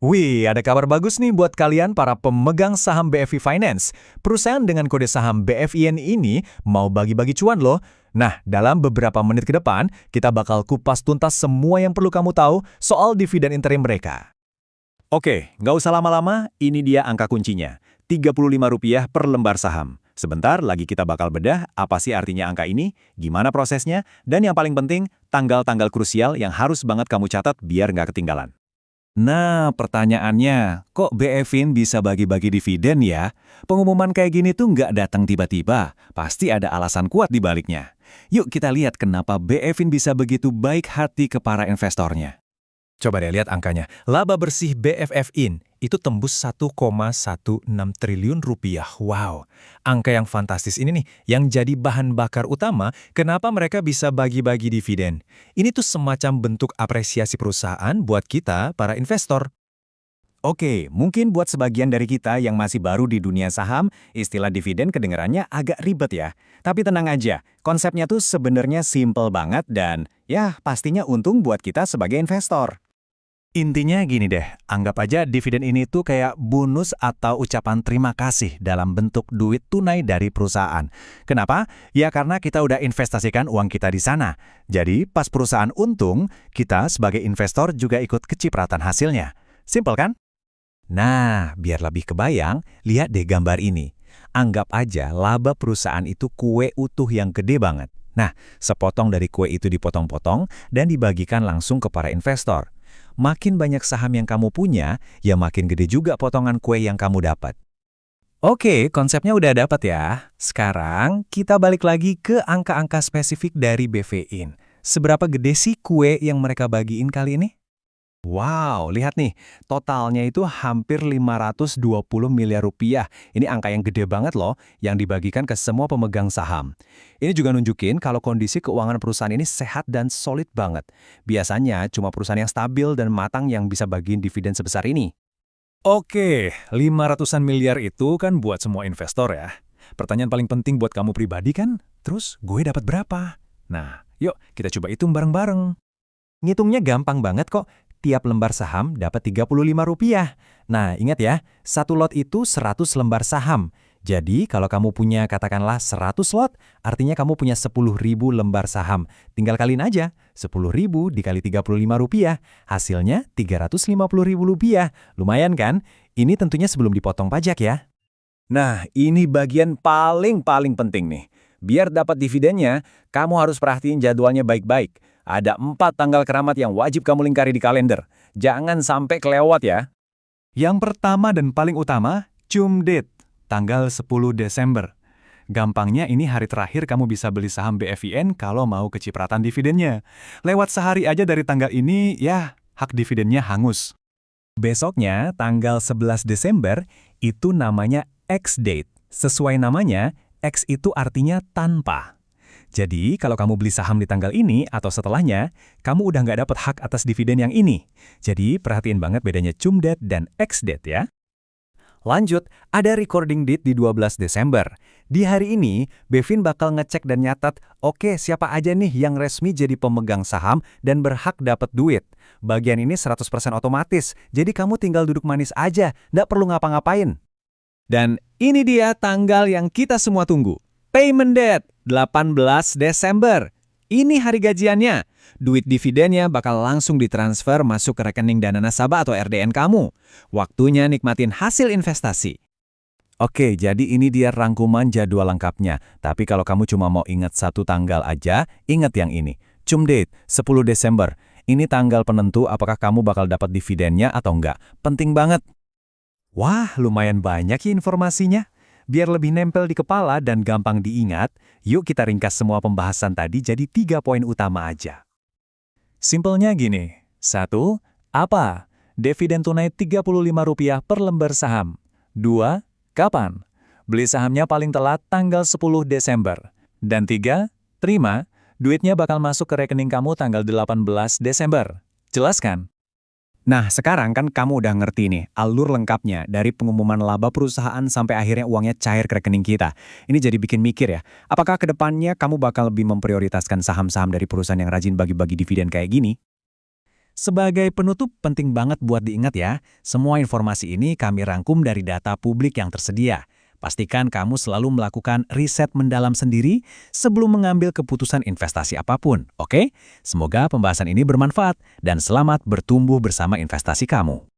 Wih, ada kabar bagus nih buat kalian para pemegang saham BFI Finance. Perusahaan dengan kode saham BFIN ini mau bagi-bagi cuan loh. Nah, dalam beberapa menit ke depan, kita bakal kupas tuntas semua yang perlu kamu tahu soal dividen interim mereka. Oke, nggak usah lama-lama, ini dia angka kuncinya. Rp35 per lembar saham. Sebentar lagi kita bakal bedah apa sih artinya angka ini, gimana prosesnya, dan yang paling penting, tanggal-tanggal krusial yang harus banget kamu catat biar nggak ketinggalan. Nah, pertanyaannya, kok BFIN bisa bagi-bagi dividen ya? Pengumuman kayak gini tuh nggak datang tiba-tiba, pasti ada alasan kuat di baliknya. Yuk kita lihat kenapa BFIN bisa begitu baik hati ke para investornya. Coba deh lihat angkanya. Laba bersih BFFIN itu tembus Rp1,16 triliun. Wow, angka yang fantastis ini nih yang jadi bahan bakar utama kenapa mereka bisa bagi-bagi dividen. Ini tuh semacam bentuk apresiasi perusahaan buat kita, para investor. Oke, mungkin buat sebagian dari kita yang masih baru di dunia saham, istilah dividen kedengarannya agak ribet ya. Tapi tenang aja, konsepnya tuh sebenarnya simple banget dan ya pastinya untung buat kita sebagai investor. Intinya gini deh, anggap aja dividen ini tuh kayak bonus atau ucapan terima kasih dalam bentuk duit tunai dari perusahaan. Kenapa? Ya karena kita udah investasikan uang kita di sana. Jadi pas perusahaan untung, kita sebagai investor juga ikut kecipratan hasilnya. Simpel kan? Nah, biar lebih kebayang, lihat deh gambar ini. Anggap aja laba perusahaan itu kue utuh yang gede banget. Nah, sepotong dari kue itu dipotong-potong dan dibagikan langsung ke para investor. Makin banyak saham yang kamu punya, ya makin gede juga potongan kue yang kamu dapat. Oke, konsepnya udah dapat ya. Sekarang kita balik lagi ke angka-angka spesifik dari BVIN. Seberapa gede sih kue yang mereka bagiin kali ini? Wow, lihat nih, totalnya itu hampir Rp520 miliar. Ini angka yang gede banget loh, yang dibagikan ke semua pemegang saham. Ini juga nunjukin kalau kondisi keuangan perusahaan ini sehat dan solid banget. Biasanya cuma perusahaan yang stabil dan matang yang bisa bagiin dividen sebesar ini. Oke, 500-an miliar itu kan buat semua investor ya. Pertanyaan paling penting buat kamu pribadi kan, terus gue dapat berapa? Nah, yuk kita coba hitung bareng-bareng. Ngitungnya gampang banget kok. Tiap lembar saham dapat Rp35. Nah, ingat ya, satu lot itu 100 lembar saham. Jadi, kalau kamu punya katakanlah 100 lot, artinya kamu punya 10.000 lembar saham. Tinggal kaliin aja, 10.000 dikali Rp35, hasilnya Rp350.000. Lumayan kan? Ini tentunya sebelum dipotong pajak ya. Nah, ini bagian paling penting nih. Biar dapat dividennya, kamu harus perhatiin jadwalnya baik-baik. Ada 4 tanggal keramat yang wajib kamu lingkari di kalender. Jangan sampai kelewat ya. Yang pertama dan paling utama, cum date, tanggal 10 Desember. Gampangnya ini hari terakhir kamu bisa beli saham BFIN kalau mau kecipratan dividennya. Lewat sehari aja dari tanggal ini, ya hak dividennya hangus. Besoknya, tanggal 11 Desember, itu namanya X-date. Sesuai namanya, X itu artinya tanpa. Jadi, kalau kamu beli saham di tanggal ini atau setelahnya, kamu udah nggak dapat hak atas dividen yang ini. Jadi, perhatiin banget bedanya cum date dan X-date ya. Lanjut, ada recording date di 12 Desember. Di hari ini, BFIN bakal ngecek dan nyatat, oke, siapa aja nih yang resmi jadi pemegang saham dan berhak dapat duit. Bagian ini 100% otomatis, jadi kamu tinggal duduk manis aja, nggak perlu ngapa-ngapain. Dan ini dia tanggal yang kita semua tunggu. Payment date, 18 Desember. Ini hari gajiannya. Duit dividennya bakal langsung ditransfer masuk ke rekening dana nasabah atau RDN kamu. Waktunya nikmatin hasil investasi. Oke, jadi ini dia rangkuman jadwal lengkapnya. Tapi kalau kamu cuma mau ingat satu tanggal aja, ingat yang ini. Cum date, 10 Desember. Ini tanggal penentu apakah kamu bakal dapat dividennya atau enggak. Penting banget. Wah, lumayan banyak ya informasinya. Biar lebih nempel di kepala dan gampang diingat, yuk kita ringkas semua pembahasan tadi jadi 3 poin utama aja. Simpelnya gini. 1. Apa? Dividen tunai Rp35 per lembar saham. 2. Kapan? Beli sahamnya paling telat tanggal 10 Desember. Dan 3. Terima, duitnya bakal masuk ke rekening kamu tanggal 18 Desember. Jelas kan? Nah, sekarang kan kamu udah ngerti nih alur lengkapnya dari pengumuman laba perusahaan sampai akhirnya uangnya cair ke rekening kita. Ini jadi bikin mikir ya, apakah ke depannya kamu bakal lebih memprioritaskan saham-saham dari perusahaan yang rajin bagi-bagi dividen kayak gini? Sebagai penutup, penting banget buat diingat ya, semua informasi ini kami rangkum dari data publik yang tersedia. Pastikan kamu selalu melakukan riset mendalam sendiri sebelum mengambil keputusan investasi apapun, oke? Semoga pembahasan ini bermanfaat dan selamat bertumbuh bersama investasi kamu.